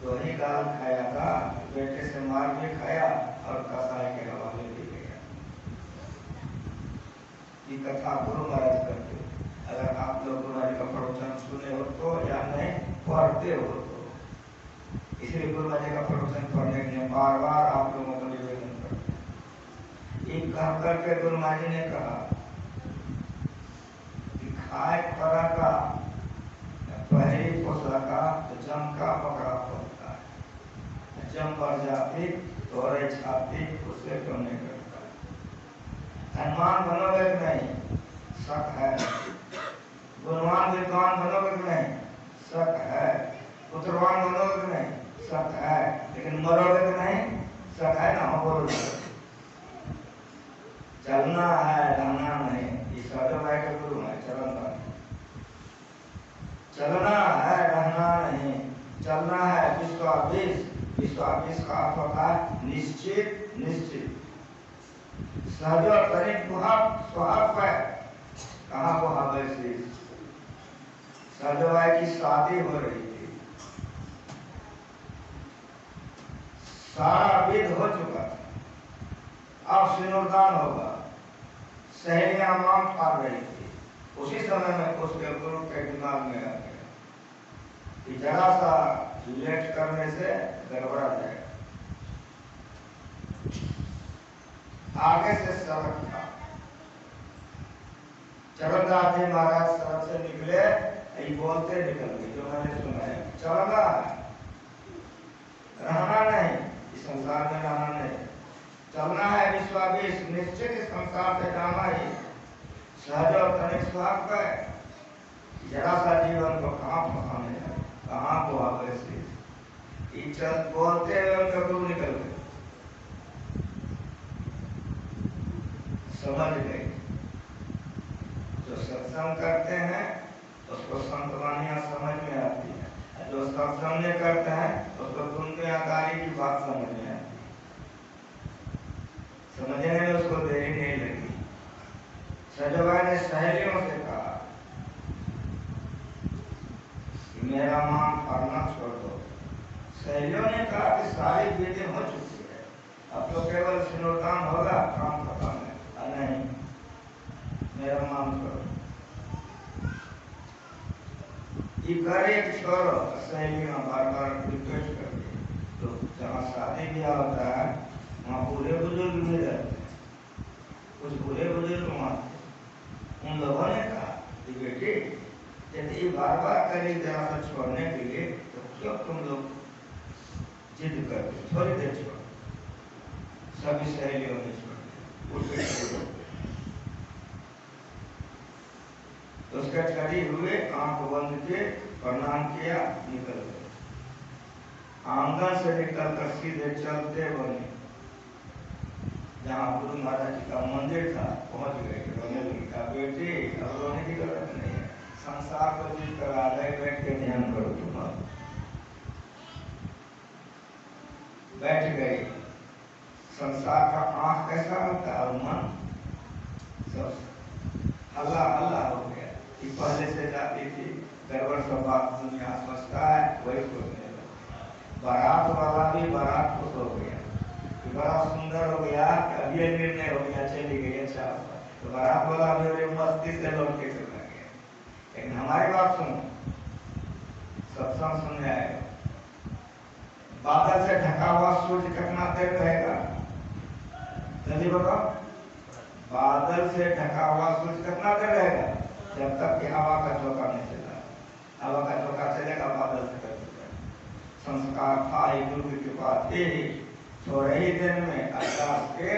तो ही गाल खाया था, बेटे से मार भी खाया और कसाई के हवाले भी गया। कथा गुरु महाराज करते, अगर आप लोग गुरु महाराज का प्रवचन सुने हो तो या नहीं पढ़ते हो तो, इसलिए गुरु महाराज का प्रवचन पढ़ने के लिए बार बार आप लोगों को निवेदन करते हैं। एक कह करके गुरु महाराज ने कहा कि खाए परा का पहली पोसला का तो जम का पकड़ा पड़ता है, जम पर जाती तो रे छाती उससे क्यों नहीं करता। धनवान बनोगे कि नहीं, शक है। गुणवान विद्वान बनोगे कि नहीं, शक है। पुत्रवान बनोगे कि नहीं, शक है। लेकिन मरोगे कि नहीं, शक है ना। बोलो चलना है, रहना नहीं। इस भाई के गुरु है चरण, चलना है, रहना नहीं। चलना है विश्वास, विश्वास का अर्थ होता है निश्चित, निश्चित। सहज तनिक स्वार्थ है, कहाँ को वैसे सहजवाई की शादी हो रही थी, सारा विध हो चुका था, अब सिनुरदान होगा। सहेलियां मांग फाड़ रही थी। उसी समय में उसके गुरु के दिमाग में आ गया कि जरा सा लेट करने से गड़बड़ा जाएगा। आगे से सड़क था, चरणदास जी महाराज सड़क से निकले, बोलते निकल गए जो मैंने सुना है। चलना है, रहना नहीं, इस संसार में रहना नहीं। चलना है विश्वास, निश्चित इस संसार से जाना ही। सहज और तनिक स्वार्थ है, जरा सा जीवन को कहाँ फंसाने है, कहाँ को आगे से बोलते हुए उनका गुरु निकल गए। समझ गए, जो सत्संग करते हैं उसको संतवानियां समझ में आती है, जो सत्संग नहीं करते हैं उसको दुनियादारी की बात समझ में आती है। समझने में उसको देरी नहीं लगी। सजवा ने सहेलियों से कहा कि मेरा मांग पढ़ना छोड़ दो। सहेलियों ने कहा कि सारी विधि हो चुकी है, अब तो केवल सिनुरदान होगा, काम खत्म है। नहीं, मेरा मांग छोड़ो। एक छोड़ो, सहेलियां बार बार रिक्वेस्ट करती है। तो जहाँ शादी ब्याह होता है वहाँ बूढ़े बुजुर्ग भी रहते हैं, कुछ बूढ़े बुजुर्ग वहाँ थे। उन लोगों ने कहा कि बेटी यदि बार बार करी जरा सा छोड़ने के लिए तो क्यों तुम लोग जिद करते, थोड़ी देर छोड़ो। सभी सहेलियों ने छोड़ दिया। तो उसका खड़ी हुए, आंख बंद के प्रणाम किया, निकल गए। आंगन से निकलकर सीधे चलते बने जहाँ गुरु महाराज जी का मंदिर था, पहुंच गए। रोने लगी, कहा बेटी अब रोने की जरूरत नहीं है, संसार को जीत कर आ गए, बैठ के ध्यान करो। तुम बैठ गए। संसार का आंख कैसा होता है, मन सब हल्ला हल्ला हो गया कि पहले से जाती थी, गड़बड़ सब बात दुनिया समझता है, वही सोचने लगा। बारात वाला भी बारात खुश हो गया कि बड़ा सुंदर हो गया, अभी निर्णय हो गया, चली गई। अच्छा, तो बारात वाला भी मस्ती से लौट के चला गया। लेकिन हमारी बात सुनो, सत्संग सुनने आएगा। बादल से ढका हुआ सूर्य कितना देर रहेगा, जल्दी बताओ। बादल से ढका हुआ सूर्य कितना देर रहेगा, जब तक कि हवा का झोंका नहीं चला। हवा का झोंका चलेगा, बादल से कट जाएगा। संस्कार था गुरु की कृपा थी, थोड़े ही दिन में अरदास के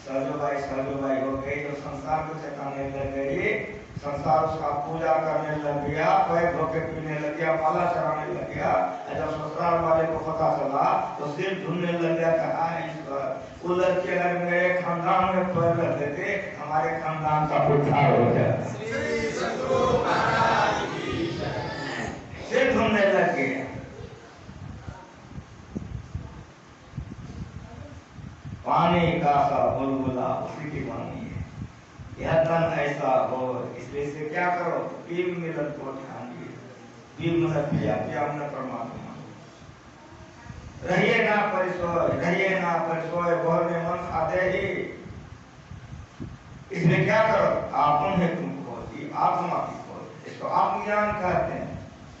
सहजोबाई हो गई। जो संसार को चटाने लग गई, संसार उसका पूजा करने लग गया, पैर धोके पीने लग गया, माला चढ़ाने लग गया। जब ससुराल वाले को पता चला तो सिर ढूंढने लग गया, कहा ईश्वर वो लड़के अगर मेरे खानदान में पैर रख देते, हमारे खानदान का उद्धार हो जाए। सिर ढूंढने लग गया। पानी का सा बुलबुला उसी की वाणी है, यह तन ऐसा हो। इसलिए से क्या करो, पीव मिलन को ध्यान दिए। पीव मिलन पिया न परमात्मा। रहिए ना परिसोय, रहिए ना परिसोय, बोल में मन खाते ही इसलिए क्या करो, आपन है तुम खोज, ये आत्मा की खोज, इसको आत्मज्ञान कहते हैं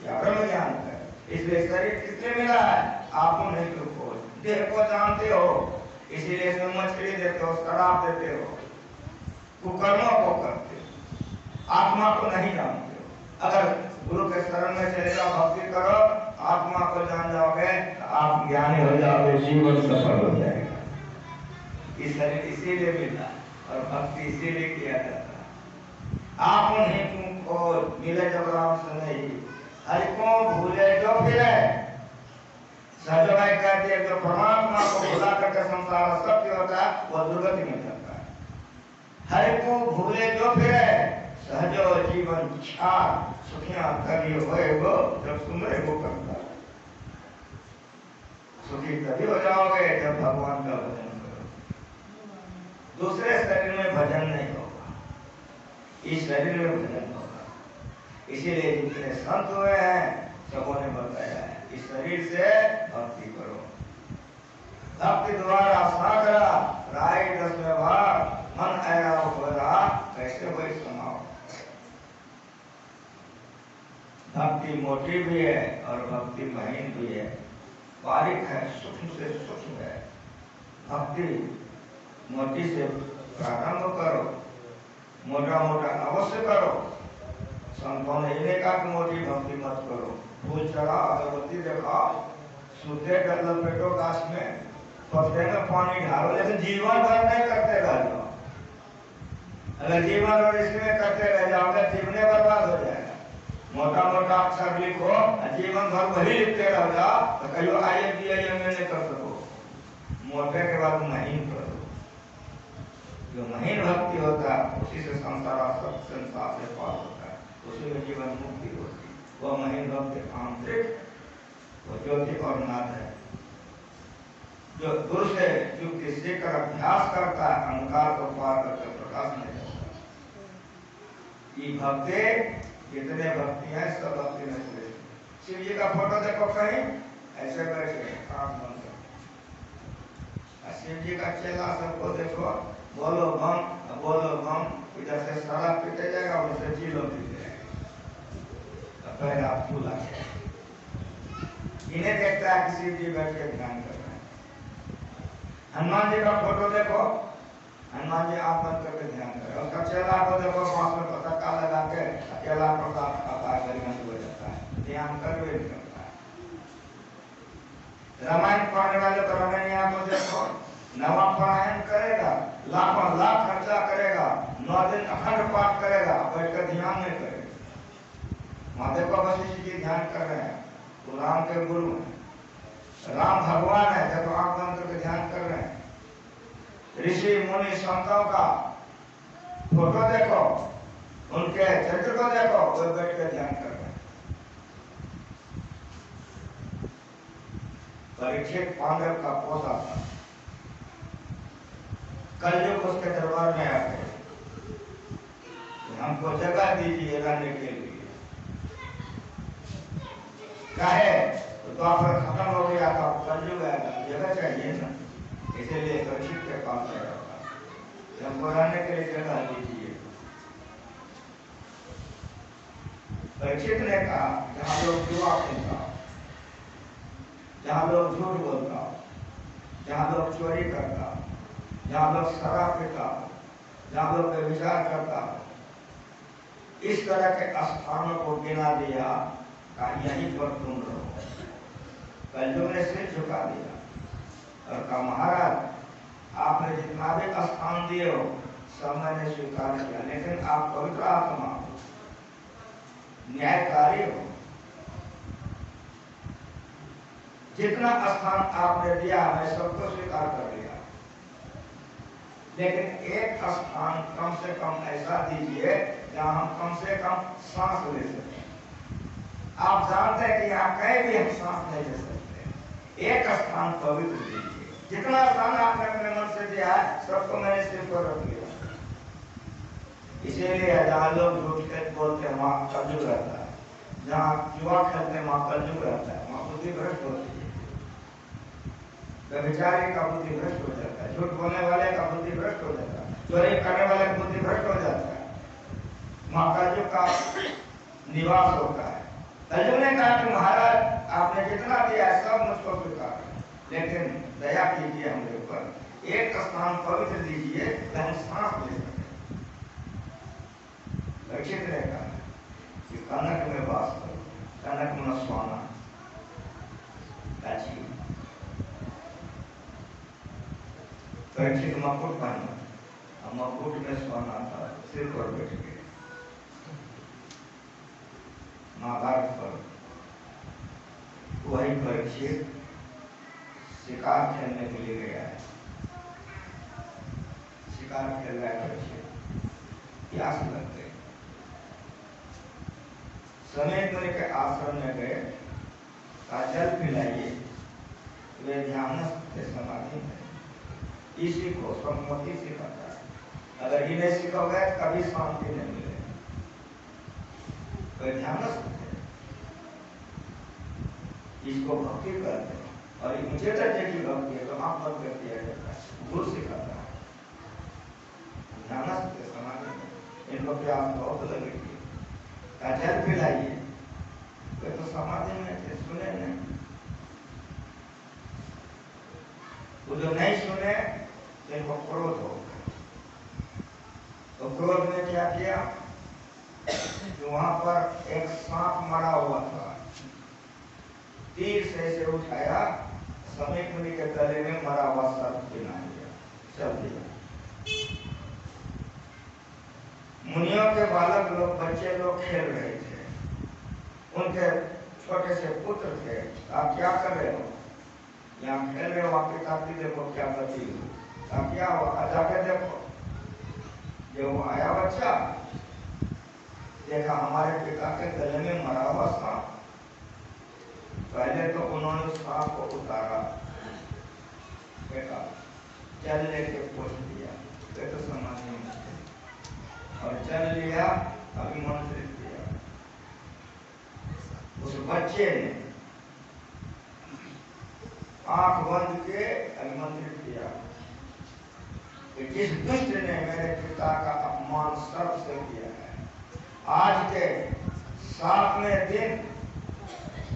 या ब्रह्म ज्ञान कहते हैं। इसलिए शरीर किसने मिला है, आपन है तुम खोज। देह को जानते हो, इसीलिए इसमें मछली देते हो, शराब देते हो, कुकर्मों को करते हो, आत्मा को नहीं जानते हो। अगर गुरु के शरण में चले जाओ, भक्ति करो, आत्मा को जान जाओगे तो आप ज्ञानी हो जाओगे, जीवन सफल हो जाएगा। ये शरीर इसीलिए मिला और भक्ति इसीलिए किया जाता है। आप उन्हें तुमको मिले जब राम से नहीं, हरि को भूले जो फिरे। सहज भाई कहते हैं जो परमात्मा को भुला करके संसार सत्य होता है वह दुर्गति में जाता है। हरि को भूले जो फिरे, सहजो जीवन छार, सुखियां तभी होएगो जब सुमरे वो करता। सुखी तभी हो जाओगे जब भगवान का भजन करो। दूसरे शरीर में भजन नहीं होगा, इस शरीर में भजन होगा। इसीलिए जितने संत हुए हैं सबों ने बताया है इस शरीर से भक्ति करो। भक्ति द्वारा सागरा राय दस व्यवहार, मन आया हो रहा कैसे हुए समाओ। भक्ति मोटी भी है और भक्ति महीन भी है, बारीक है, सूक्ष्म से सूक्ष्म है। भक्ति मोटी से प्रारंभ करो, मोटा मोटा अवश्य करो। संतों ने इन्हें कहा कि मोटी भक्ति मत करो। फूल चढ़ा, अगरबत्ती देखा, सूते लपेटो गाछ में, पत्ते में पानी ढालो, लेकिन जीवन भर नहीं करते रह जाओ। अगर जीवन और इसमें करते रह जाओगे जीवने बर्बाद हो जाएगा। मोटा मोटा अक्षर लिखो, जीवन भर वही लिखते रह जाओ तो कहियो IAM नहीं कर सको। मोटे के बाद महीन करो। जो महीन भक्ति होता है उसी से संसार सब संसार से पार होता है, उसी में जीवन मुक्ति होती है। वह महीन भक्ति आंतरिक वो ज्योति और नाद है। जो दूर से युक्ति सीखकर अभ्यास करता है अहंकार को पार करके प्रकाश में जाता है। ये भक्ति जितने भक्ति है सब भक्ति में श्रेष्ठ। शिव जी का फोटो देखो कहीं ऐसे बैठे आंख बंद कर, शिव जी का चेला सबको देखो, बोलो बम, इधर से सारा पीटे जाएगा, उधर से चीलो पीटे जाएगा, पैर आप फूला गया। इन्हें देखता है कि शिव जी बैठ के ध्यान कर रहे हैं। हनुमान जी का फोटो देखो, हनुमान जी आंख बंद करके ध्यान करे। उसका चेला को देखो, बांस में पटक्का लगा के अकेला प्रसाद खाता है, गरिमंद हो जाता है, ध्यान करवे नहीं करता है। रामायण पढ़ने वाले तो रामायण को देखो, नवा पारायण करेगा, लाखों लाख खर्चा करेगा, 9 दिन अखंड पाठ करेगा, बैठ कर ध्यान नहीं करेगा। माता को वशिष्ठ जी ध्यान कर रहे हैं, तो राम के गुरु हैं, राम भगवान है, जब आंख बंद करके ध्यान कर रहे हैं। ऋषि मुनि संतों का फोटो देखो, उनके चरित्र को देखो, वे बैठ कर ध्यान कर रहे हैं। परीक्षित पांडव का पोता था, कलयुग उसके दरबार में आते, हमको जगह दीजिए रहने के लिए। कहे तो द्वापर खत्म हो गया था, कलयुग आएगा, जगह चाहिए ना, इसीलिए परीक्षित के पास आया था, हमको रहने के लिए जगह दीजिए। परीक्षित ने कहा जहाँ लोग जुआ खेलता, जहाँ लोग झूठ बोलता, जहाँ लोग चोरी करता, जहाँ लोग शराब पीता, जहाँ लोग व्यभिचार करता, इस तरह के स्थानों को गिना दिया, कहा यहीं पर तुम रहो। कलयुग ने सिर झुका दिया और कहा महाराज आपने जितना भी स्थान दिए हो सब मैंने स्वीकार किया, लेकिन आप पवित्र आत्मा हो, न्यायकारी हो, जितना स्थान आपने दिया मैं सबको स्वीकार कर लिया, लेकिन एक स्थान कम से कम ऐसा दीजिए जहां हम कम से कम सांस ले सकें। आप जानते हैं कि यहाँ कहीं भी हम सांस नहीं ले सकते, एक स्थान पवित्र दीजिए। जितना स्थान आपने अपने मन से दिया है सबको मैंने सिर पर रख लिया। इसीलिए जहाँ लोग झूठ बोलते हैं वहाँ कलयुग रहता है, जहाँ जुआ खेलते हैं वहाँ कलयुग रहता है, वहाँ बुद्धि भ्रष्ट होती है, व्यभिचारी का बुद्धि भ्रष्ट हो जाता है, झूठ बोलने वाले का बुद्धि भ्रष्ट हो जाता है, चोरी करने वाले की बुद्धि भ्रष्ट हो जाता है, वहां कलयुग का निवास होता है। कलयुग ने कहा कि महाराज आपने जितना दिया है सब मुझको स्वीकार है, लेकिन दया कीजिए हमारे ऊपर, एक स्थान पवित्र दीजिए कि हम सांस ले सकें। परीक्षित ने कहा कि कनक में वास करो, कनक में सोना काची। परीक्षित मकुट पहना, मकुट में सोना था, सिर पर बैठ गए। महाभारत पर वही परीक्षित शिकार खेलने के लिए गया है, शिकार खेल रहा है परीक्षित, प्यास लग गई, समय मुनि के आश्रम में गए, का जल पिलाइए, वे ध्यानस्थ समाधि में। इसी को सम्मति सिखाता है, अगर ये नहीं सीखोगे कभी शांति नहीं मिलेगी। वे ध्यानस्थ है, इसको भक्ति करते हैं, और ये मुझे दर्जे की भक्ति है तो आप बंद कर दिया जाता है, गुरु सिखाता है। ध्यानस्थ समाधि में, इनको प्यास बहुत लगेगी, का जल पिलाइए, वे तो समाधि में थे, सुने नहीं। वो जो नहीं सुने इनको क्रोध हो गया, तो क्रोध ने क्या किया कि वहां पर एक सांप मरा हुआ था, तीर से इसे उठाया, समीप मुनि के गले में मरा हुआ सर्प पिला दिया, चल दिया। मुनियों के बालक लोग, बच्चे लोग खेल रहे थे, उनके छोटे से पुत्र थे, आप क्या कर रहे हो, यहाँ खेल रहे हो, आपकी काफी देखो क्या गति हो, आप क्या हो, जाके देखो। जो वो आया बच्चा, देखा हमारे पिता के गले में मरा हुआ सांप। पहले तो उन्होंने सांप को उतारा, देखा, जल लेके पोछ दिया, वे तो समाधि में थे, और जल लिया, अभिमंत्रित किया। उस बच्चे ने आंख बंद के अभिमंत्रित किया कि जिस दुष्ट ने मेरे पिता का अपमान सर्प से किया है, आज के 7वें दिन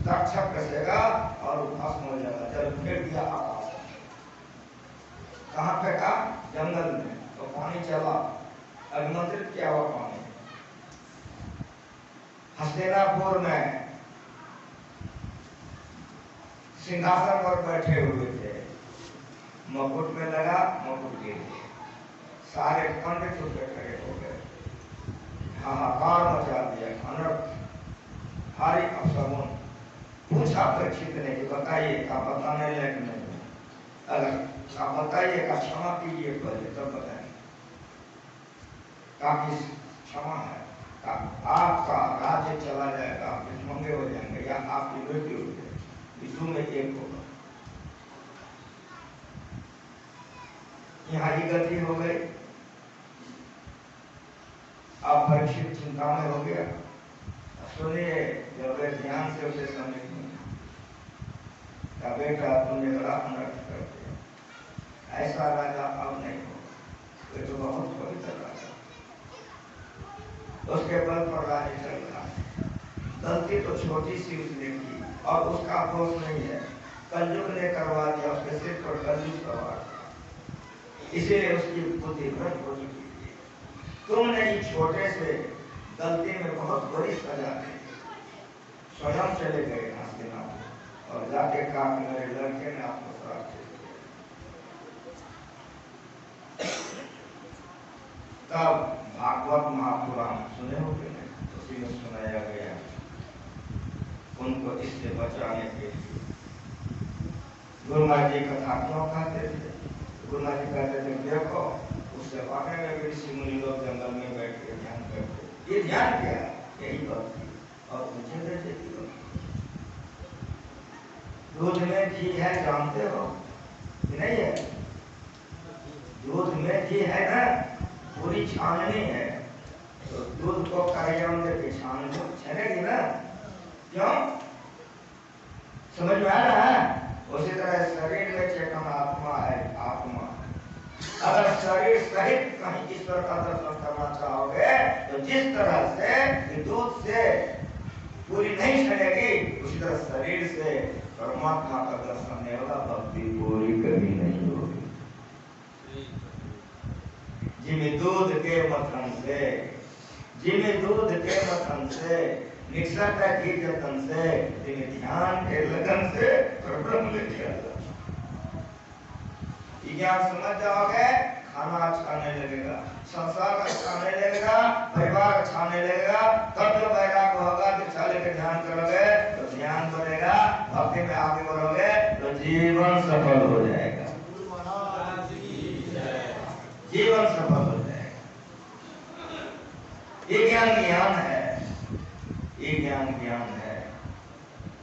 तक्षक कसेगा और भस्म हो जाएगा। जल फेंक दिया आकाश में, कहाँ फेंका, जंगल में, तो पानी चला, अभिमंत्रित किया हुआ पानी। हस्तिनापुर में सिंहासन पर बैठे हुए थे, मुकुट में लगा, मुकुट गिर गया, सारे पंडित उठ खड़े हो गए, हाहाकार मचा दिया, अनर्थ, भारी अपशगुन। पूछा परीक्षित ने कि बताइए, का बताने लायक नहीं, अगर आप बताइए का क्षमा कीजिए पहले तब बताएंगे। काफी क्षमा है, आपका राज्य चला जाएगा, आप भिक्षमंगे हो जाएंगे, या आपकी मृत्यु हो जाएगी, विष्णु में एक होगा। यहाँ ही गलती हो गई। अब परीक्षित चिंता में हो गया। सुनिए, जब वे ध्यान से उसे समझ का बेटा तुमने बड़ा अनर्थ कर दिया, ऐसा राजा अब नहीं होगा, वे तो बहुत पवित्र राजा, उसके बल पर राज्य चल रहा है। गलती तो छोटी सी उसने की और उसका दोष नहीं है, कलयुग ने करवा दिया, उसके सिर पर कलयुग सवार था, इसीलिए उसकी बुद्धि भ्रष्ट हो चुकी थी। तुमने इस छोटे से गलती में बहुत बड़ी सजा दी, स्वयं चले गए हस्तिनापुर और जाके कहा कि मेरे लड़के ने आपको श्राप दे दिया। तब भागवत महापुराण सुने होंगे, उसी में सुनाया गया उनको इससे बचाने के लिए। गुरु महाराज जी कथा क्यों कहते थे? गुरु महाराज जी कहते थे देखो, उससे वाकई में ऋषि मुनि लोग जंगल में बैठ के ध्यान करते, ये ध्यान क्या है, यही बात थी, और मुझे दर्जे की बात। दूध में घी है, जानते हो नहीं है? दूध में घी है ना, पूरी छाननी है, तो दूध को करियम देके छान दो, छनेगी ना, क्यों? समझ में आ रहा है? उसी तरह शरीर में चेतन आत्मा है, आत्मा अगर शरीर सहित कहीं ईश्वर का दर्शन करना चाहोगे तो जिस तरह से दूध से पूरी नहीं चलेगी उसी तरह शरीर से परमात्मा का दर्शन नहीं होगा, भक्ति पूरी कभी नहीं होगी। जिम्मे दूध के मथन से, जिम्मे दूध के मथन से, निष्ठा की जतन से, ध्यान के लगन से ब्रह्म ले लिया। ज्ञान समझ जाओगे, खाना अच्छा नहीं लगेगा, संसार अच्छा नहीं लगेगा, परिवार अच्छा नहीं लगेगा। तब जो वैराग्य होगा, दीक्षा लेकर ध्यान करोगे तो ध्यान बढ़ेगा, भक्ति में आगे बढ़ोगे तो जीवन सफल हो जाएगा, जीवन सफल हो जाएगा। ये ज्ञान ज्ञान है, ये ज्ञान ज्ञान है।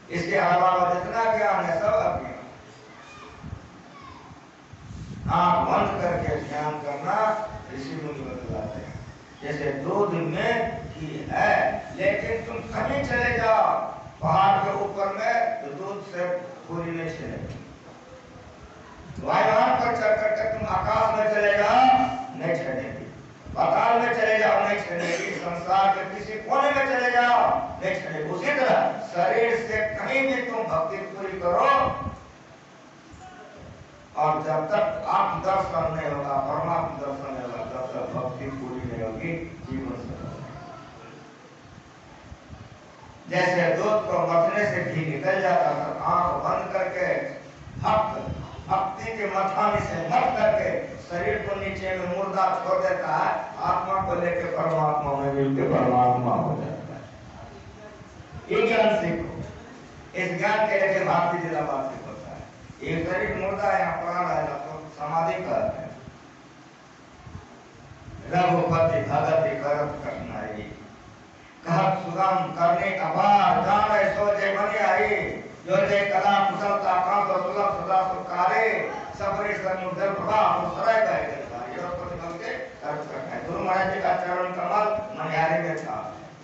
इसके अलावा जितना ज्ञान है सब अज्ञान। आँख बंद करके ध्यान करना ऋषि मुनि बतलाते हैं। जैसे दूध में घी है, लेकिन तुम कहीं चले जाओ पहाड़ के ऊपर में तो दूध से पूरी नहीं चलेगी। वायुयान पर चढ़ करके तुम आकाश में चले जाओ नहीं चलेगी, पाताल में चले जाओ नहीं चलेगी, संसार के किसी कोने में चले जाओ नहीं चलेगी। उसी तरह शरीर से कहीं भी तुम भक्ति पूरी करो और जब तक आत्म दर्शन नहीं होगा, परमात्मा दर्शन नहीं होगा, तब तक भक्ति पूरी नहीं होगी, जीवन से। जैसे दूध को मथने से घी निकल जाता था, आंख बंद करके भक्ति के मथाने से मत करके शरीर को नीचे में मुर्दा छोड़ देता है, आत्मा को लेकर परमात्मा में मिलकर परमात्मा हो जाता है। ये ज्ञान सीखो, इस ज्ञान के लेके भारतीय जिला वासी होता है। ये शरीर मुर्दा है, प्राण है, तो समाधि करते हैं। रघुपति भगति करत कठिनाई, कहत सुगम करने अपार, जान सोचे मनि आई, जो जे कला कुशलता कांत सुलभ सदा सुकारे, सबरे समुद्र प्रवाह सरय गए देता। ये रघुपति भगत के करत कठिनाई। गुरु महाराज जी का चरण कमल मनिहारी में था।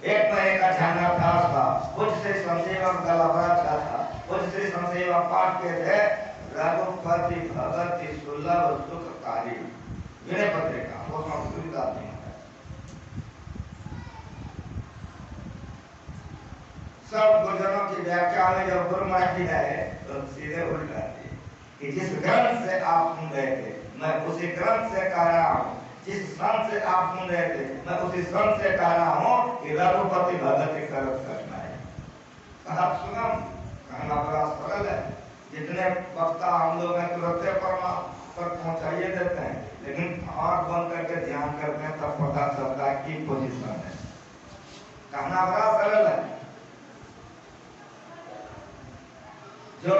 एक महीने का झाना था, कुछ से संजीवक गला बड़ा था, कुछ से संजीवक पाठ के थे, रघुपति भगति सुलभ सुखकारी। विनय पत्रिका वो संस्कृत आदमी है। सब गुरुजनों की व्याख्या में जब गुरु महाराज जी आए तो सीधे उल्टा थी कि जिस ग्रंथ से आप सुन रहे थे मैं उसी ग्रंथ से कह रहा हूँ, जिस संत से आप सुन रहे थे मैं उसी संत से कह रहा हूँ कि रघुपति भगति करत करना है। कहा सुगम, कहना बड़ा सरल है। जितने वक्ता हम लोग हैं तुरंत परमात्मा पर पहुंचाइए देते हैं, लेकिन आंख बंद करके ध्यान करते हैं तब पता चलता है की पोजीशन है। कहना बड़ा सरल है। जो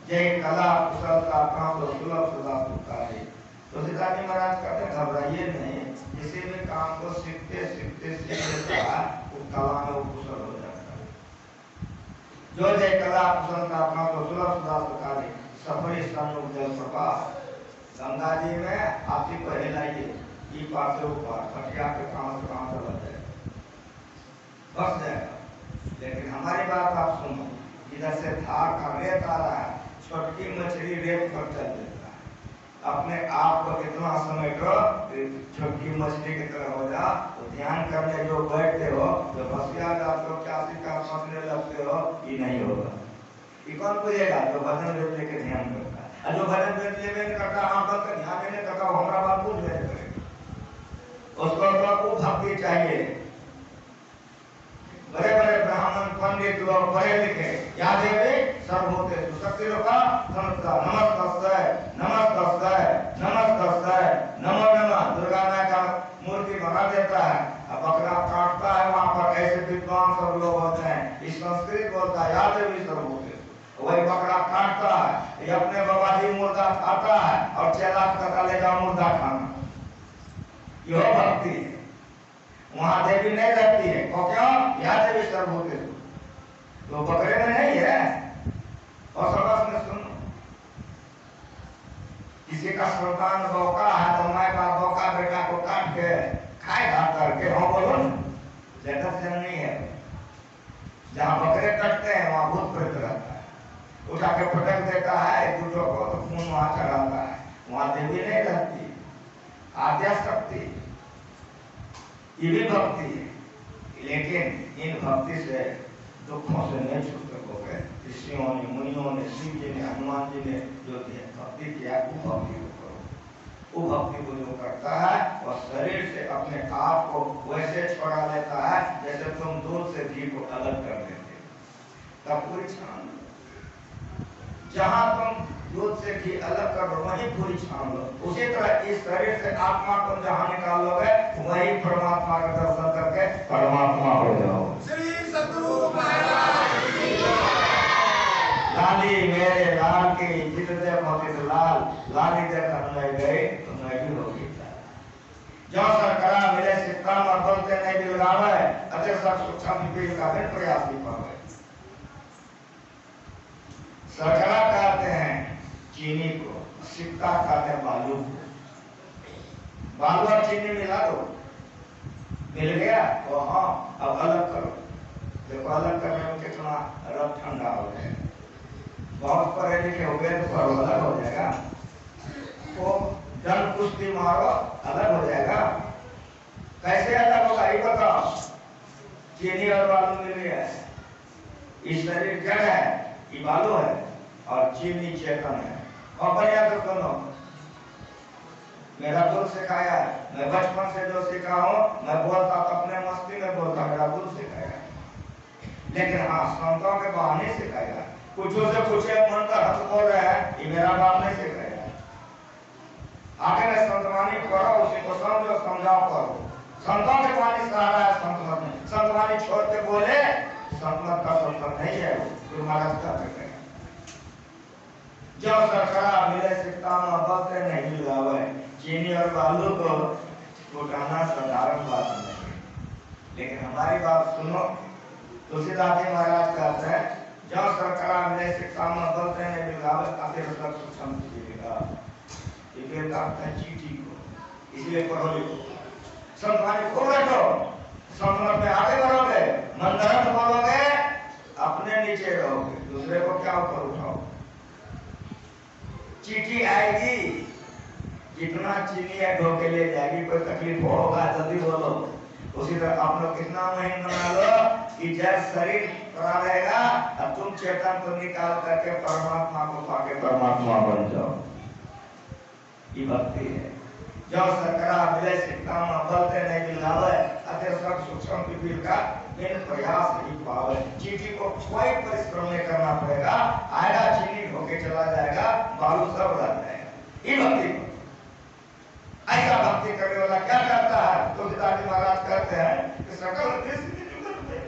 जय कला कुशलता काम तो सुलभ सदा सुखारी। तुलसीदास जी महाराज कहते हैं घबराइए नहीं, किसी भी काम को सीखते सीखते सीखते वो कला में वो कुशल हो जाता है। जो जय कला कुशलता काम तो सुलभ सदा सुखारी, सफरी सन्मुख जल प्रवाह। गंगा जी में हाथी को हिलाइए, ये पास से ऊपर खटिया के कहां से लग जाए बस जाएगा। लेकिन हमारी बात आप सुनो, इधर से धार का रेत आ रहा है, छोटकी मछली रेत पर चल देता है। अपने आप को इतना समेटो छोटकी मछली की तरह हो जा। तो ध्यान करने जो बैठते हो, जो बसिया जाते हो, क्या का फंसने लगते हो, ये नहीं होगा। ये कौन पूछेगा? जो भजन वेद लेके ध्यान करता है। जो भजन वेद लेके करता आंख बंद कर ध्यान नहीं करता, हमारा बात पूछ ले उसको तो भक्ति चाहिए। बड़े बड़े ब्राह्मण पंडित लोग पढ़े लिखे याद है सर्वभूते शक्ति लोका नमस्कार नमस्कार नमस्कार नमस्कार नमो नमः। दुर्गा माँ का मूर्ति बना देता है, अब बकरा काटता है, वहां पर ऐसे विद्वान सब लोग होते हैं, इस संस्कृत बोलता है याद है सर्वभूते, वही बकरा काटता है, ये अपने बाबा जी मुर्दा खाता है और चेला कहता ले जाओ मुर्दा खाना। यह भक्ति है। वहां देवी नहीं रहती है, और क्यों? यहाँ देवी सर्वभूते तो बकरे में नहीं है। और सबस में सुनो, किसी का संतान बौका है तो माँ बाप बौका बेटा को काट के खाएगा करके, हाँ बोलो ना, जगत से नहीं है। जहाँ बकरे कटते हैं वहां भूत प्रेत रहता है, उठा के पटक देता है दूधों को तो खून वहां चढ़ाता है, वहां देवी नहीं रहती। आद्याशक्ति, ये भी भक्ति है। लेकिन इन भक्ति से दुखों से नहीं छूट सकोगे। ऋषियों ने, मुनियों ने, शिव जी ने, हनुमान जी ने जो भक्ति किया, वो भक्ति को करो। वो भक्ति को जो करता है वह शरीर से अपने आप को वैसे छोड़ा लेता है जैसे तुम दूध से घी को अलग कर देते। तब पूरी छान लो, जहां तुम दूध से घी अलग कर लो वहीं पूरी छान लो। उसी तरह इस शरीर से आत्मा तुम जहां निकाल लोगे वही परमात्मा का दर्शन करके परमात्मा हो जाओ। श्री सद्गुरु महाराज की लाली मेरे लाल की जित दे मोती लाल, लाली दे करने गए तो मैं भी हो गया। जो सरकरा मिले सिक्का और बोलते नहीं बिलगावे, अते सब सूक्ष्म भी का भी प्रयास भी पावे। सरकरा कहते हैं चीनी को, सिक्का कहते हैं बालू को। बालू और चीनी मिला दो, मिल गया तो हाँ अब अलग करो। देखो अलग करने में कितना रस ठंडा हो जाएगा। बहुत पढ़े लिखे हो गए तो करो अलग हो जाएगा। तो दंड कुश्ती मारो अलग हो जाएगा। कैसे अलग होगा ये बताओ। चीनी और बालू मिल गया है। इस शरीर जड़ है, ये बालू है और चीनी चेतन है। और बढ़िया तो सुनो, मेरा गुरु सिखाया है, मैं बचपन से जो सीखा हूँ मैं बोलता तो अपने मस्ती में बोलता, मेरा गुरु सिखाया। लेकिन हाँ संतों के बहाने सिखाया। कुछों से पूछे मन का हक बोल रहे हैं, ये मेरा बाप नहीं सिखाया। आगे में संतवानी करो, उसी को समझो, समझाओ, करो। संतों के बहाने सहारा है संतमत में। संतवानी छोड़ के बोले संतमत का संतमत नहीं है, गुरु महाराज का है। जो सरकरा मिले सिक्का में बोलते नहीं मिलावे। चीनी और बालू को छुटाना साधारण बात नहीं। लेकिन हमारी बात सुनो, तुलसीदास जी महाराज कहते हैं जो सरकरा मिले सिक्का में बोलते नहीं मिलावे, काफी रसक सूक्ष्म मिलेगा। ये कहते हैं चीटी को, इसलिए पढ़ो लिखो, संतवानी को बैठो, संतमत में आगे बढ़ोगे, मंदरत बोलोगे, अपने नीचे रहोगे, दूसरे को क्या ऊपर उठाओ। चीटी आएगी, जितना चीनी है ढोके ले जाएगी, कोई तकलीफ होगा जल्दी बोलो। उसी तरह आप लोग कितना महीन बना लो कि जब शरीर करा रहेगा अब तुम चेतन को निकाल करके परमात्मा को पाके परमात्मा बन जाओ। ये भक्ति है। जो सरकरा मिले सिक्का में बोलते नहीं मिलावे, अते सब सूक्ष्म विपिल का बिन प्रयास ही पावे। चीटी को कोई परिश्रम नहीं करना पड़ेगा, आएगा चीनी होके चला जाएगा, बालू सब रह जाएगा। ये भक्ति को ऐसा भक्ति करने वाला क्या करता है? तुलसीदास जी महाराज कहते हैं कि सकल देश में जुगत में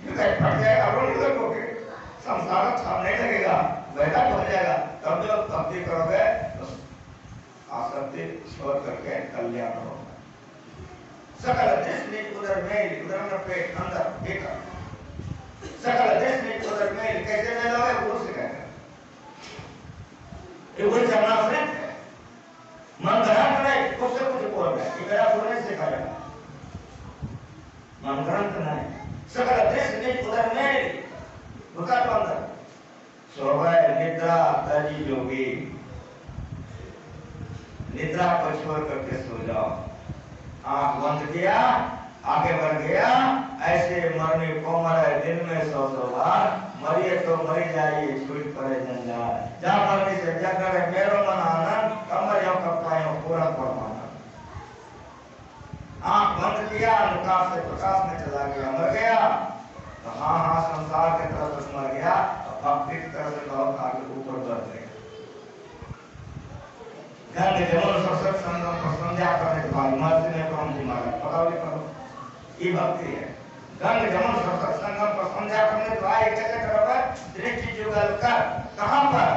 युद्ध फट जाएगा, रोड लगोगे, संसार अच्छा नहीं लगेगा, वैराग हो जाएगा। तब जब भक्ति करोगे तो आसक्ति छोड़ करके कल्याण होगा। सकल देश में उधर मेल, उधर में पेट, अंदर एक। सकल देश में उधर मेल कैसे मेल होगा गुरु से कहकर। ये वो जमा से मन ग्रंथ नहीं, उससे कुछ बोल रहा है, मेरा गुरु ने सिखाया। मन ग्रंथ नहीं, सकल देश में उधर मेल, भूखा तो अंदर। सोवय निद्रा तजी जोगी, निद्रा को छोड़ करके सो जाओ। आंख बंद किया, आगे बढ़ गया, ऐसे मरने को मरे दिन में 100 बार, मरिए तो मरी जाइए, छूट पड़े जंजाल। जा मरने से जग रहे मेरो मन आनंद, कमर यो कपायो पूरा परमानंद। आंख बंद किया, निकास से प्रकाश में चला गया, मर गया तो हाँ हाँ संसार के तरफ मर गया, भक्ति की तरफ से बहुत आगे ऊपर बढ़ गए। गंग जमुन सत्संग संगम पर संध्या करने के बाद महर्षि ने ब्रह्म जी महाराज पढ़ो लिखो, ये भक्ति है। गंग जमुन सत्संग संगम पर संध्या करने के बाद कैसे करोगे? दृष्टि जुगल कर, कहाँ पर?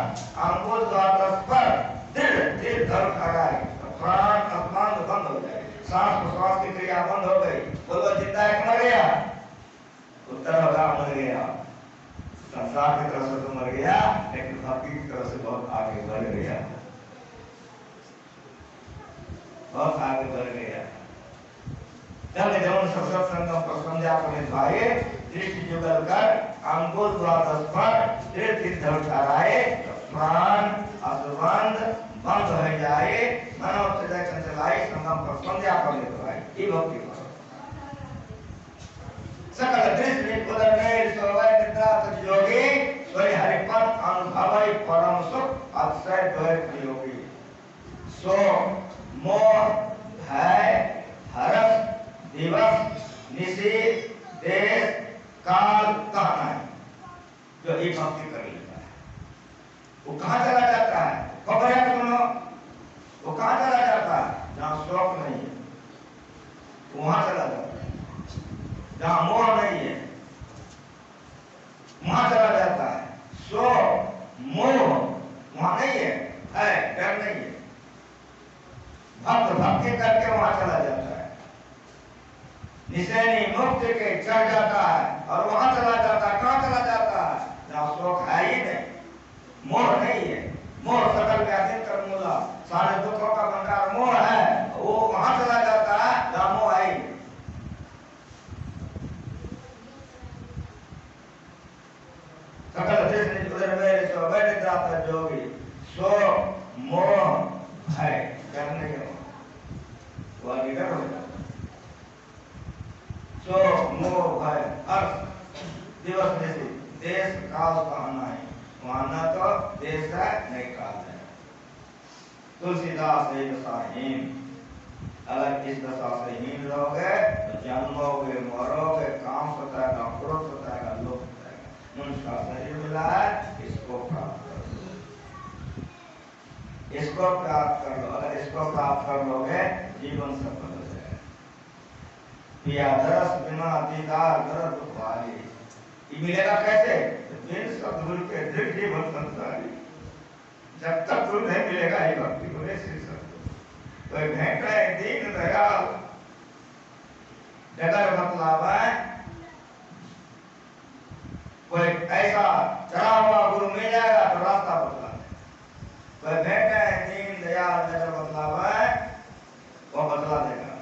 अंगुल द्वादश पर दृढ़ दिल धर खड़ा है, प्राण अपमान बंद हो जाए, सांस प्रश्वास की क्रिया बंद हो गई। बोलो जिंदा है मर गया? उत्तर होगा मर गया। संसार की तरफ से तो मर गया, लेकिन भक्ति की तरफ से बहुत आगे बढ़ गया, बहुत आगे बढ़ गया। जब जमुन सत्संग संगम पर संध्या करने भाई दृष्टि जुगल कर अंगुल द्वादश पर दृढ़ सिद्ध ठहराए, प्राण असुबंध बंद हो जाए मनो हृदय चंचलाई संगम पर संध्या कर ले तो भाई ये भक्ति करो सकल दृष्टि उदर में सोवै निद्रा तज योगी सोई हरिपद अनुभवै परम सुख अक्षय द्वैत योगी सो मोह भय हर्ष दिवस निशी देश काल कहना है जो एक भक्ति कर लेता है वो कहाँ चला जाता है खबर है सुनो वो कहाँ चला जाता है जहाँ शौक नहीं है वहां चला जाता है जहाँ मोह नहीं है वहां चला जाता है सो मोह वहां नहीं है डर नहीं है भक्त भक्ति करके वहां चला जाता है निशैनी मुक्त के चढ़ जाता है और वहां चला जाता है कहां चला जाता है जहां शोक है ही नहीं मोह नहीं है मोह सकल व्याधि कर मूला सारे दुखों का भंडार मोह है वो वहां चला जाता है जहां मोह है ही नहीं सकल दृष्टि उदर में सो वै निद्रा तज योगी सो मोह भय करने के वो निडर हो जाता सो मोह भय अर्थ दिवस जैसे देश काल कहना है वहां न तो देश है नहीं काल है तुलसीदास ये दशाहीन अगर इस दशा से हीन रहोगे तो जन्मोगे मरोगे काम सताएगा क्रोध सताएगा लोभ सताएगा मनुष्य का शरीर मिला है इसको प्राप्त कर लो इसको प्राप्त कर लो अगर इसको प्राप्त कर लोगे जीवन सफल हो जाएगा पिया दरस बिना दीदार दर्द दुखवारी ये मिलेगा कैसे बिन सद्गुरु के दृढ़ जीवन संसारी जब तक गुरु नहीं मिलेगा ये भक्ति बोले श्री सद्गुरु कोई भेंट है दीन दयाल डगर मतलब है कोई ऐसा चढ़ा हुआ गुरु मिल जाएगा तो रास्ता बदला कोई भेंट है दीन दयाल डगर मतलब है वो बदला देगा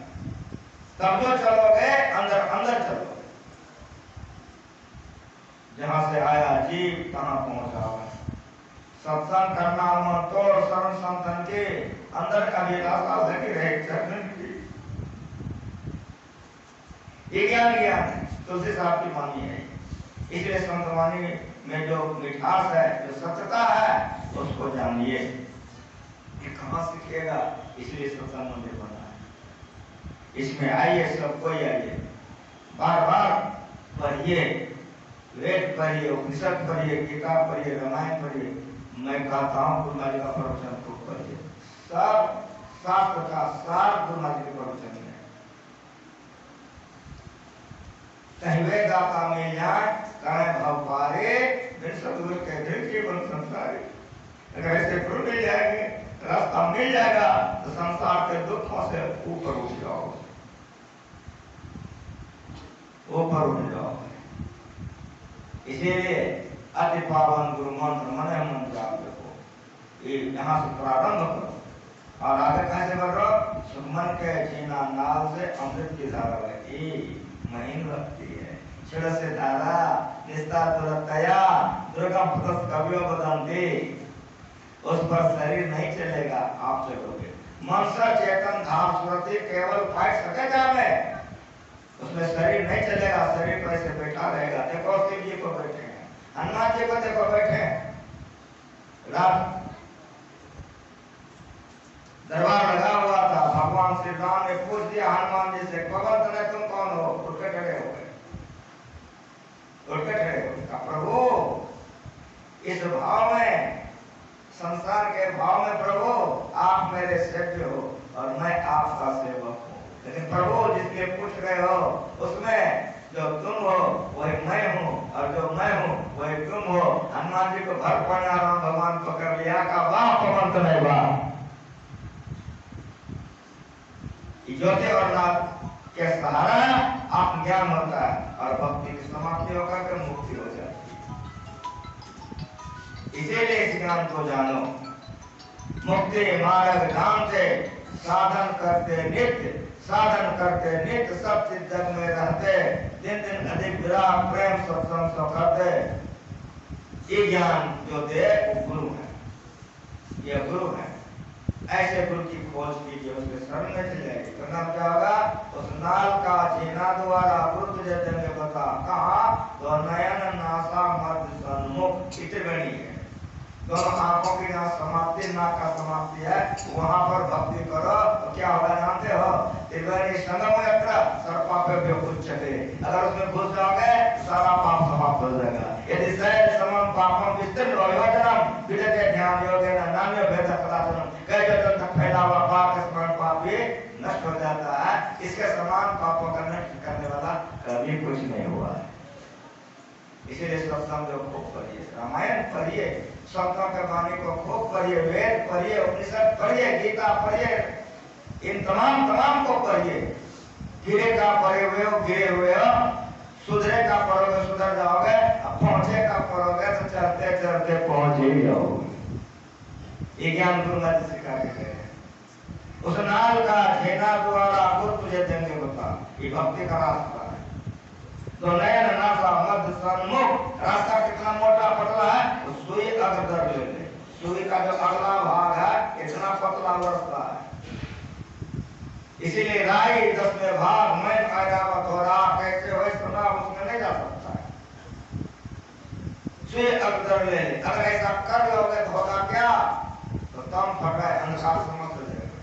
तब जो चलोगे अंदर अंदर चलो जहां से आया जीव कहां पहुंचा सत्संग करना मन तो शरण संतन के अंदर का भी रास्ता लगी रहे चरण की ये ज्ञान है तुलसी साहब की वाणी है इसलिए संत वाणी में जो मिठास है जो सत्यता है उसको जानिए ये कहां सीखिएगा इसलिए सत्संग मंदिर बना है इसमें आइए सब कोई आइए बार बार पढ़िए वेद पढ़िए उपनिषद पढ़िए गीता पढ़िए रामायण पढ़िए मैं कहता हूँ गुरु महाराज का प्रवचन खूब पढ़िए सब शास्त्र का सार गुरु महाराज के प्रवचन में कहीं वे गाता मिल जाए कहीं भव पारे बिन सद्गुरु के दिल जीवन संसारी अगर ऐसे गुरु मिल जाएंगे रास्ता मिल जाएगा तो संसार के दुखों से ऊपर उठ जाओ ऊपर उठ जाओ इसीलिए अति पावन गुरु मंत्र मन मन जाप देखो ये यहाँ से प्रारंभ करो और आगे कैसे बढ़ो सुमन के जीना नाल से अमृत की धारा बहती महीन भक्ति है छिड़ से धारा निस्तार तुरतया दुर्गम पदस कवियों बदंती उस पर शरीर नहीं चलेगा आप चलोगे मन से चेतन धाम सुरति केवल फाइट सकेगा मैं उसमें शरीर नहीं चलेगा शरीर पर ऐसे बैठा रहेगा देखो शिव जी को बैठे हैं हनुमान जी को देखो बैठे हैं रात दरबार लगा हुआ था भगवान श्री राम ने पूछ दिया हनुमान जी से पवन तने तुम कौन हो उठ के खड़े हो गए उठ के खड़े हो गए प्रभु इस भाव में संसार के भाव में प्रभु आप मेरे सेव्य हो और मैं आपका सेवक हूँ लेकिन प्रभु जिसके पूछ रहे हो उसमें जो तुम हो वही मैं हूँ और जो मैं हूँ वही तुम हो हनुमान जी को भर पड़ा राम भगवान पकड़ लिया का वाह पवन तो नहीं वाह ज्योति और नाथ के सहारा आत्मज्ञान होता है और भक्ति की समाप्ति होकर के मुक्ति हो जाती है इसीलिए इस ज्ञान को जानो मुक्ति मार्ग धाम से साधन करते नित्य सब चीज जग में रहते दिन दिन अधिक विराग प्रेम सत्संग करते ये ज्ञान जो दे वो गुरु है ये गुरु है, ऐसे गुरु की खोज कीजिए, उसके शरण में चल जाएगी। तो नाम क्या होगा? उस नाल का जीना द्वारा गुरु तुझे देंगे बता, कहा? तो नयन नासा मध्य सन्मुख, इतनी है। दोनों आंखों की जहाँ समाप्ति, नाक का समाप्ति है, वहां पर भक्ति करो तो क्या होगा जानते हो? त्रिवेणी संगम यात्रा सर्पापे व्यकुच्यते, अगर उसमें घुस जाओगे सारा पाप समाप्त हो जाएगा। यदि सैल समम पापम विस्तृत योजनम विदते ध्यान योगेन नान्य भेद कदाचनम, कई जन तक फैला हुआ पाप के समान पाप भी नष्ट हो जाता है। इसके समान पापों का नष्ट करने वाला कभी कुछ नहीं हुआ है। इसीलिए सत्संग जो खूब पढ़िए, रामायण पढ़िए, संतों के वाणी को खूब पढ़िए, वेद पढ़िए, उपनिषद पढ़िए, गीता पढ़िए, इन तमाम को पढ़िए। गिरे का पढ़े हुए हो गिरे हुए हो, सुधरे का पढ़ोगे सुधर जाओगे, पहुंचे का पढ़ोगे तो चलते चलते पहुंच ही जाओगे। ये ज्ञान गुरु महाराज सिखा के गए। उस नाल का घेना द्वारा गुरु तुझे देंगे बता, ये भक्ति का रास्ता है। तो नयन नासा मध्य सन्मुख, रास्ता कितना मोटा पतला है, तो सुई अगर ले ले, सुई का जो अगला भाग है इतना पतला रास्ता है। इसीलिए राई 10वें भाग में ऐरावत हो रहा, कैसे हो सुना, उसमें नहीं जा सकता है। सुई अगर ले ले, अगर ऐसा कर लोगे तो होगा क्या? तो तम फटाए अंधकार समाप्त हो जाएगा,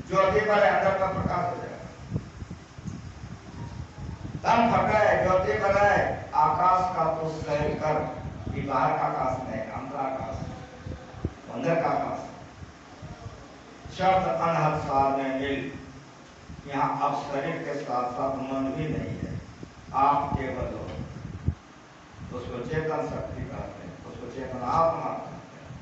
ज्योति पर अंदर का प्रकाश हो जाएगा। तम फटाए ज्योति बनाए, आकाश का तो सैर कर, बाहर का आकाश नहीं, अंदर आकाश, अंदर का आकाश। शब्द अनहद सार में मिल, यहाँ अब शरीर के साथ साथ मन भी नहीं है, आप केवल हो। उसको चेतन शक्ति कहते हैं, उसको चेतन आत्मा कहते हैं।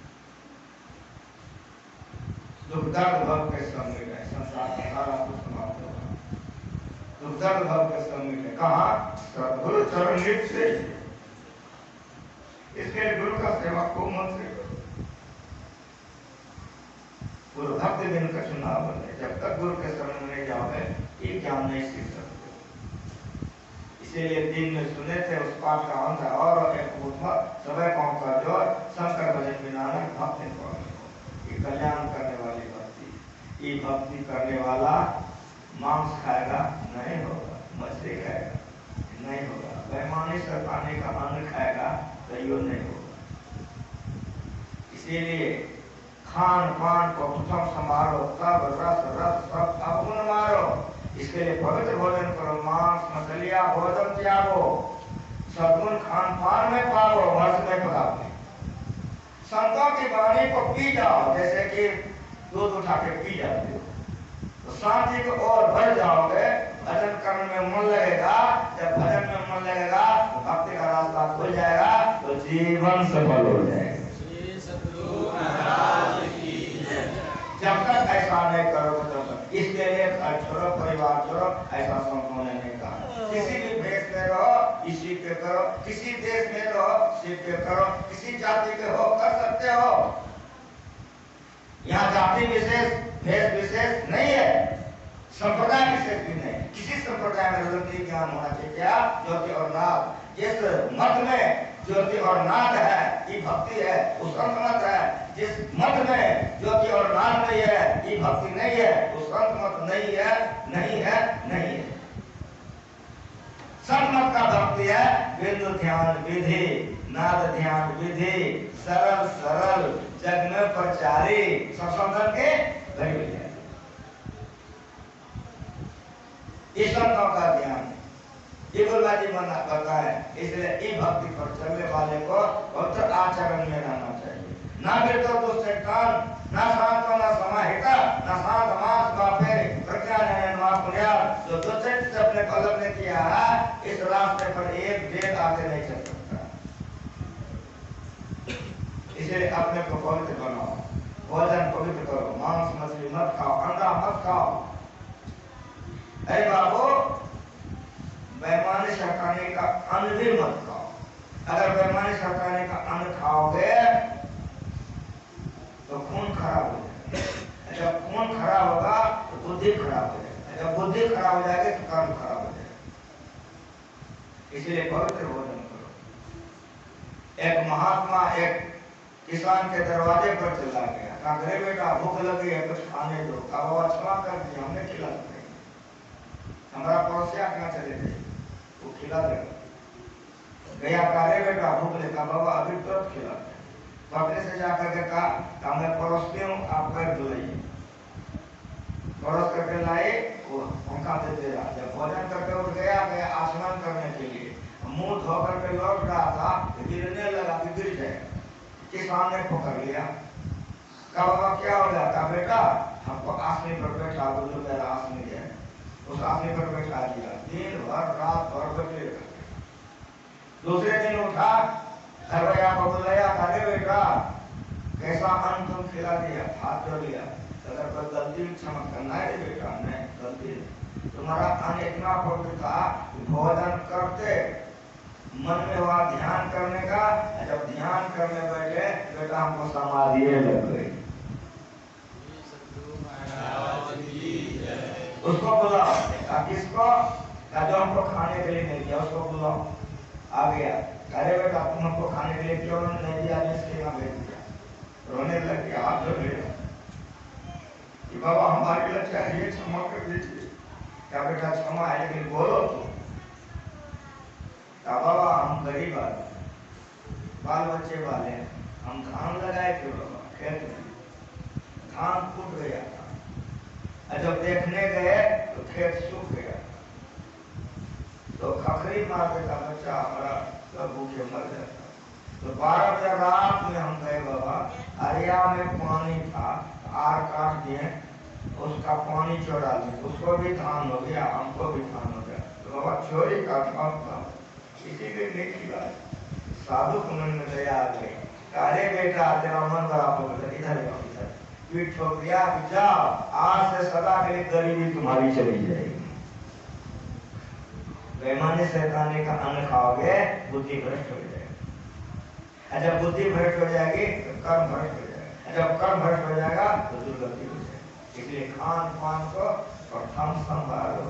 दुख दर्द भव के संग में संसार का सारा कुछ समाप्त होगा। दुख दर्द भव के संग में कहा? सद्गुरु चरण नित्य से, इसके गुरु का सेवा को मन से करो। गुरु भक्ति बिन का चुनाव बने, जब तक गुरु के शरण में नहीं जाओगे ये ज्ञान नहीं सीख सकते। इसीलिए दिन में सुने थे उस पाठ का अंत, और एक समय कौन का जोर शंकर भजन बिना भक्ति को, ये कल्याण करने वाली भक्ति। ये भक्ति करने वाला मांस खाएगा नहीं होगा, मछली खाएगा नहीं होगा, बेईमानी से पानी का अन्न खाएगा तो यो नहीं होगा। इसीलिए खान पान को प्रथम संभालो, तब रस रस सब अवगुण मारो। इसके लिए पवित्र भोजन करो, मांस मछलियां भोजन त्यागो, सद्गुण खान पान में पाओ, वर्ष में पकाओ। संतों की वाणी को पी जाओ, जैसे कि दूध उठा के पी जाते हो, तो शांति को और बढ़ जाओगे। भजन करने में मन लगेगा, जब भजन में मन लगेगा तो भक्ति का रास्ता खुल जाएगा, तो जीवन सफल हो जाएगा। जब तक ऐसा नहीं करोगे तब तक, इसके लिए घर छोड़ो, परिवार छोड़ो, ऐसा संतों ने नहीं कहा। किसी भी भेष में रहो इसी के करो, किसी देश में रहो इसी के करो, किसी जाति के हो कर सकते हो। यहाँ जाति विशेष भेष विशेष नहीं है, संप्रदाय विशेष भी नहीं। किसी संप्रदाय में रलती ज्ञान होना चाहिए। क्या? ज्योति और नाद। जिस मत में ज्योति और नाद है ये भक्ति है, वो संत मत है। जिस मत में ज्योति और नाद नहीं है ये भक्ति नहीं है, वो संत मत नहीं है, नहीं है, नहीं है। संत मत का भक्ति है बिंदु ध्यान विधि, नाद ध्यान विधि, सरल सरल जग में प्रचारी, संशोधन के घड़ी है। इस संतों का ध्यान ये गुरुजी मना करता है। इसलिए ये भक्ति पर चलने वाले को बहुत आचरण में रहना चाहिए। ना बिरतो तो शैतान, ना शांत ना समाहिता, ना शांत मास बापे प्रज्ञा नयन वा पुण्या। जो दुष्ट से अपने कलम ने किया है, इस रास्ते पर एक वेद आगे नहीं चल सकता। इसलिए अपने को पवित्र बनाओ, भोजन पवित्र करो, मांस मछली मत खाओ, अंडा मत खाओ। अरे बाबू, बेईमानी शैतानी का अन्न भी मत खाओ। अगर बेईमानी शैतानी का अन्न खाओगे तो खून खराब हो जाएगा। जब खून खराब होगा तो बुद्धि खराब हो जाएगी। जब बुद्धि खराब हो जाएगी तो कर्म खराब हो जाएगा। इसलिए पवित्र भोजन करो। एक महात्मा एक किसान के दरवाजे पर चला गया। अरे बेटा भूख लगी है कुछ खाने दो, का बाबा क्षमा कर दिया, हमने खिला नहीं, हमारा पड़ोसिया कहाँ चले गए, वो खिला देगा। गया अरे बेटा भूख लगी, का बाबा अभी तुरंत खिला दे। तो अपने से जाकर के कहा मैं पड़ोसती हूँ, आप पैर धुलाइए। पड़ोस करके लाए, वो पंखा दे दे रहा। जब भोजन करके उठ गया, गया स्नान करने के लिए, मुंह धो करके लौट रहा था, गिरने लगा कि गिर जाएगा, किसान ने पकड़ लिया। कहा बाबा क्या हो गया? कहा बेटा हमको आसनी पर बैठा दो, जो मेरा आसनी है उस आसनी पर बैठा दिया। दिन भर रात भर बैठे रहे। दूसरे दिन उठा, घर भैया को बुलाया, अरे बेटा कैसा अन्न तुम खिला दिया, हाथ जोड़ लिया, अगर कोई गलती क्षमा करना है बेटा, नहीं गलती, तुम्हारा अन्न इतना पवित्र था, भोजन करते मन में हुआ ध्यान करने का, जब ध्यान करने बैठे बेटा हमको समाधि लग गई। उसको बुलाओ, किसको? जो हमको खाने के लिए नहीं दिया उसको बुलाओ। आ गया, अरे बेटा तुम हमको खाने के लिए क्यों नहीं दिया, इसके यहाँ भेज दिया। रोने लग गया, हाथ जोड़ लिया कि बाबा हमारे लिए चाहिए, क्षमा कर दीजिए। क्या बेटा क्षमा है, लेकिन बोलो तो। बाबा हम गरीब आदमी, बाल बच्चे वाले हैं, हम धान लगाए थे बाबा खेत में, धान फूट गया था, जब देखने गए तो खेत सूख गया, तो खखरी मार देता बच्चा हमारा, सब भूखे मर जाता। तो 12 बजे रात में हम गए बाबा, अरिया में पानी था, आर काट दिए, उसका पानी चोरा दिए, उसको भी धान हो गया, हमको भी धान हो गया। तो बाबा चोरी का धान था, किसी को नहीं खिला। साधु को मन में दया आ गई, अरे बेटा तेरा मन बड़ा पवित्र, इधर पीठ ठोक दिया, जाओ आज से सदा के लिए गरीबी तुम्हारी चली जाएगी। बेईमानी शैतानी का अन्न खाओगे, बुद्धि भ्रष्ट हो जाएगी। जब बुद्धि भ्रष्ट हो जाएगी तो कर्म भ्रष्ट हो जाएगा, जब कर्म भ्रष्ट हो जाएगा तो दुर्गति हो जाएगी। इसलिए खान पान को प्रथम संभालो,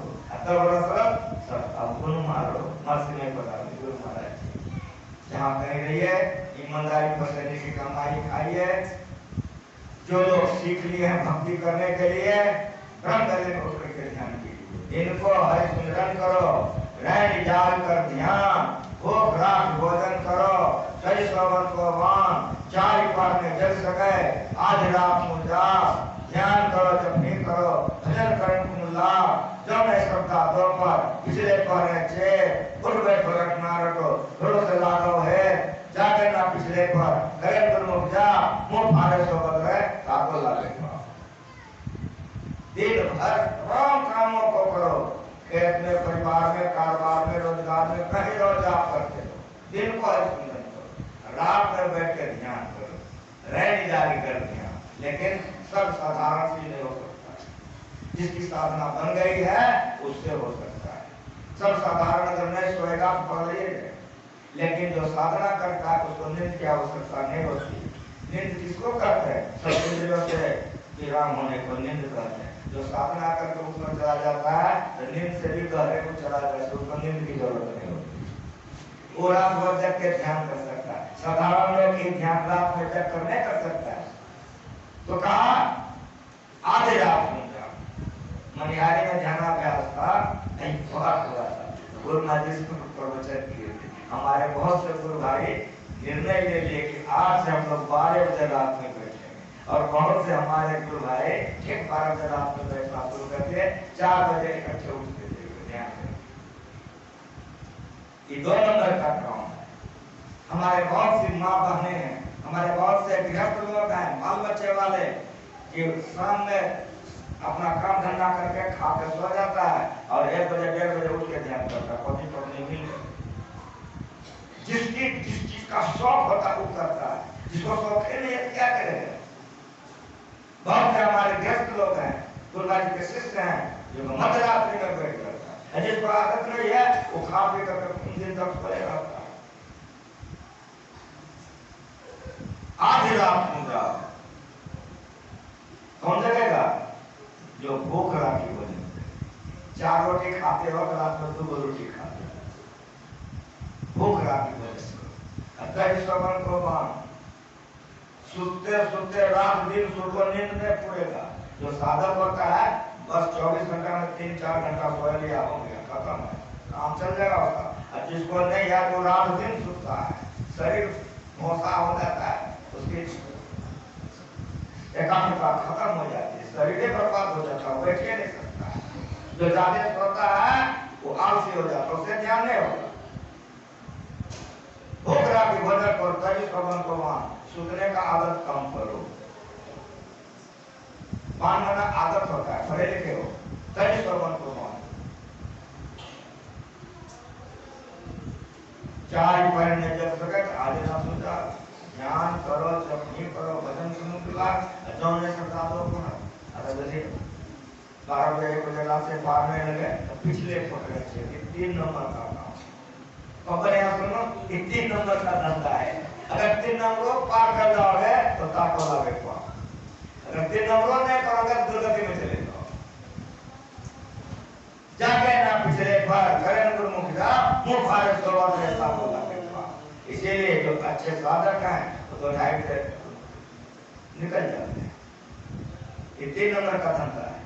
गुण मारो, मस्ती में पड़ा गुरु महाराज। जहाँ कहीं रहिए ईमानदारी पसंद की कमाई खाइए। जो लोग सीख लिए हैं भक्ति करने के लिए, ब्रह्मचर्य में उतर के ध्यान कीजिए, इनको हरि सुमिरन करो, रैन जाल कर ध्यान, भूख रात भोजन करो, सही श्रवण को मान, 4 पार में जल सके, आज रात को जाओ, ध्यान करो, जपनी करो, भजन करने को लाभ, जब मैं श्रद्धा दो पर पिछले पर है छे, उठ बैठो रटना रटो, थोड़ो से लागो है, जाके ना पिछले पर, करे गुरमुख जा, मुँह फाड़े सो बदले, ताको लागे। दिन भर तमाम कामों को करो, खेत में, परिवार में, कारोबार में, रोजगार में, कहीं रोज आप करते हो, दिन को सुंदर करो, रात में बैठ के ध्यान करो, रैन जारी कर ध्यान, लेकिन सब साधारण चीज नहीं हो सकता। जिसकी साधना बन गई है उससे हो सकता है। सब साधारण अगर नहीं सोएगा तो पढ़ लीजिए, लेकिन जो साधना करता है उसको नींद की आवश्यकता नहीं होती। नींद किसको करते हैं? सब इंद्रियों से विराम होने को नींद कहते हैं। जो साधना करके ऊपर चला जाता है तो नींद से भी गहरे को चला जाता है, उसको नींद की जरूरत नहीं होती। वो रात भर जग के ध्यान कर सकता है। साधारण लोग ही ध्यान रात में जग कर नहीं कर सकता है। तो कहा आधे रात में जाओ। मनिहारी में ध्यानाभ्यास था, नहीं बहुत हुआ था, गुरु महाराज प्रवचन किए थे। हमारे बहुत से गुरु भाई निर्णय ले लिए कि आज से हम लोग 12 बजे रात में बैठेंगे, और बहुत से हमारे गुरु भाई ठीक 12 बजे रात में बैठना शुरू करके 4 बजे इकट्ठे उठते थे। ध्यान करें, ये 2 नंबर का काम है। हमारे बहुत सी माँ बहनें हैं, हमारे बहुत से गृहस्थ लोग हैं, बाल बच्चे वाले, कि शाम में अपना काम धंधा करके खा के सो जाता है और 1 बजे 1:30 बजे उठ के ध्यान करता है। पति पत्नी मिल गए, जिस चीज का शौक होता है वो करता है, जिसको शौक है नहीं क्या करेगा। बहुत से हमारे गृहस्थ लोग हैं, दुर्गा जी के शिष्य हैं, जो मध्यरात्रि में बैठ करता है, जिसको आदत नहीं है वो खा पी करके दिन तक सोए रहता है। आधी रात में जाओ, कौन जगेगा? जो भूख राखी बने, 4 रोटी खाते हो, रात में 2 रोटी खाते हो, भूख राखी बने, श्रवण को मान, सुनते सुनते रात दिन सुबह नींद में पूरेगा। जो साधक होता है बस 24 घंटा में 3-4 घंटा सोया लिया हो गया, खत्म है, काम चल जाएगा उसका। और जिसको नहीं है वो रात दिन सुनता है, शरीर भोसा हो जाता है, उसकी एकाग्रता खत्म हो जाती है, शरीर बर्बाद हो जाता है, बैठ के नहीं सकता है। जो ज्यादा सोता है वो आलसी हो जाता है, उसे ध्यान नहीं होगा। भूख रहा की भोजन करो, तभी श्रवण को वहां सुनने का आदत कम करो। पान खाना आदत होता है, पढ़े लिखे हो तभी श्रवण को वहां चाय पढ़ने जब सके आज ना सोचा ध्यान करो, जब नहीं करो भजन सुनो पिला जो नहीं सकता तो अगर जैसे 12 बजे 1 बजे रात से पार में लगे तो पिछले पकड़े चाहिए 3 नंबर का काम। खबर यहाँ सुनो, 3 नंबर का धंधा है। अगर 3 नंबरों पार कर जाओगे तो ताको लागे पार, अगर 3 नंबरों नहीं करोगे दुर्गति में चले जाओ। जाके ना पिछले पार करें गुरुमुख जा मुंह फाड़े सरोवर में ताको लागे पार। इसीलिए जो अच्छे साधक हैं वो तो 2.5 से निकल जाते हैं। ये 3 नंबर का धंधा है।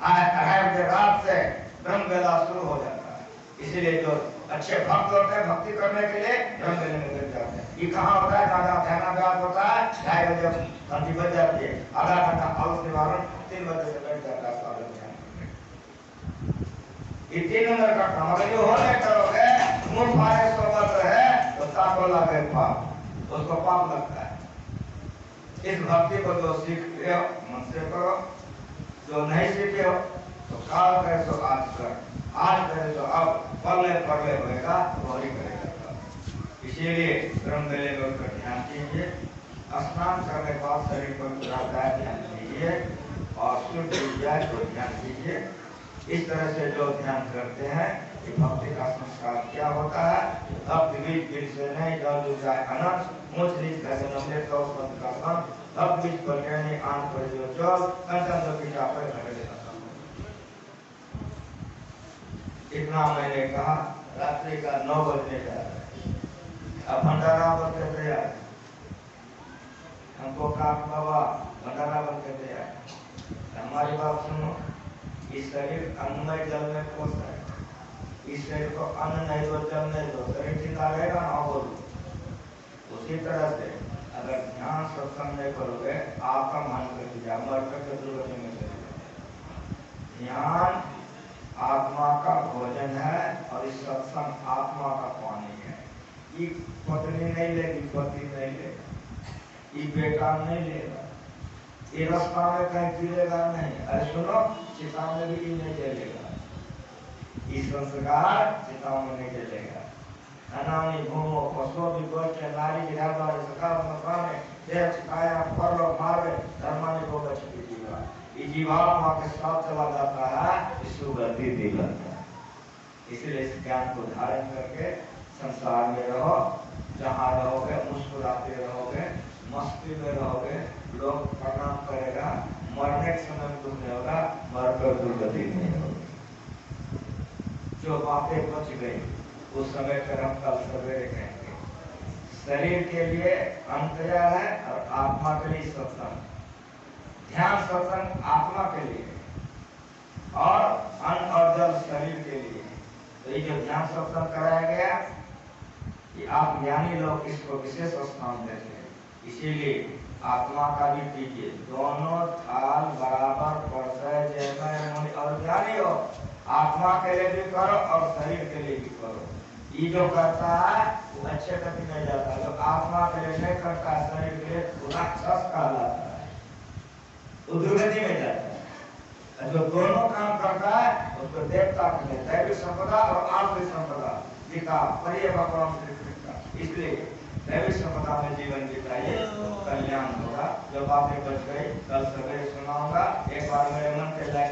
आज 2.5 बजे रात से ब्रह्म वेला शुरू हो जाता है। इसीलिए जो अच्छे भक्त होते हैं भक्ति करने के लिए ब्रह्म वेले में लग जाते हैं। ये कहाँ होता है? दादा ध्यानाभ्यास होता है 2.5 बजे घंटी बज जाती है, आधा घंटा आलस निवारण 3 बजे से बैठ जाता है साधक ध्यान। ये 3 नंबर का काम अगर जो होने करोगे मुंह फाड़े सोबत रहे तो ताको लागे पाप, उसको पाप लगता है। इस भक्ति को जो सीख ले मन से करो, जो नहीं सीखे हो तो काल करे तो आज कर, आज करे तो अब, पले पले होएगा तो ही करेगा। इसीलिए ब्रह्म वेले में उठकर ध्यान कीजिए, स्नान करने के बाद शरीर पर पूरा ध्यान कीजिए और शुद्ध विद्या को ध्यान कीजिए। इस तरह से जो ध्यान करते हैं कि भक्ति का संस्कार क्या होता है। अब बीच बीच से नहीं जल जाए अनंत मुझ नीच घर नमले तो संत का संत अब बीच पर कहने आन पर जो चल कंचन जो पिता पर घटे इतना मैंने कहा। रात्रि का 9 बजने जा रहा है, अब भंडारा बन के तैयार, हमको काक बाबा भंडारा बन के तैयार। हमारी बात सुनो, इस शरीर अन्नमय जल में कोस है, इस शरीर को अन्न नहीं दो जल नहीं दो शरीर जिंदा रहेगा ना बोलो। उसी तरह से अगर ध्यान सत्संग नहीं करोगे आत्म हानि कर जाए, मर करके दुर्गति में चले जाए। ध्यान आत्मा का भोजन है और इस सत्संग आत्मा का पानी है। ये पत्नी नहीं लेगी, पति नहीं लेगा, ये बेटा नहीं लेगा, ये रास्ता में कहीं गिरेगा नहीं। अरे सुनो, चिता में भी नहीं जलेगा, ये संस्कार चिता में नहीं जलेगा। अनामी घूमो पशु भी बोल के नारी गिरा दो सकाल मकाने देह चिताया पर लो मारे धर्मानी को बच के जीवा। ये जीवात्मा के साथ चला जाता है, इसको गति दे जाता है। इसलिए इस ज्ञान को धारण करके संसार में रहो, जहाँ रहोगे मुस्कुराते रहोगे, मस्ती में रहोगे, लोग प्रणाम करेगा, मरने के समय कुछ नहीं होगा, मरकर दुर्गति नहीं होगी। जो बातें बच गई उस समय पर हम कल सवेरे कहेंगे। शरीर के लिए अंतर्या है और आत्मा के लिए सत्संग। ध्यान सत्संग आत्मा के लिए और अन्न और जल शरीर के लिए। तो ये जो ध्यान सत्संग कराया गया, ये आप ज्ञानी लोग इसको विशेष स्थान देते हैं। इसीलिए आत्मा का भी कीजिए, दोनों थाल बराबर परसय जय और ज्ञानी हो। आत्मा के लिए भी करो और शरीर के लिए भी करो। ये जो करता है वो अच्छे गति में जाता है, जो आत्मा के लिए नहीं करता है शरीर के लिए वो राक्षस कहलाता है, वो दुर्गति में जाता है। जो दोनों काम करता है उसको देवता कहते हैं, दैविक संपदा और आत्मिक संपदा गीता पढ़िए भगवान श्री कृष्ण का। इसलिए दैविक संपदा में जीवन बिताइए तो कल्याण होगा। जो बातें बच गई कल सवेरे सुनाऊंगा। एक बार मेरे मन के लायक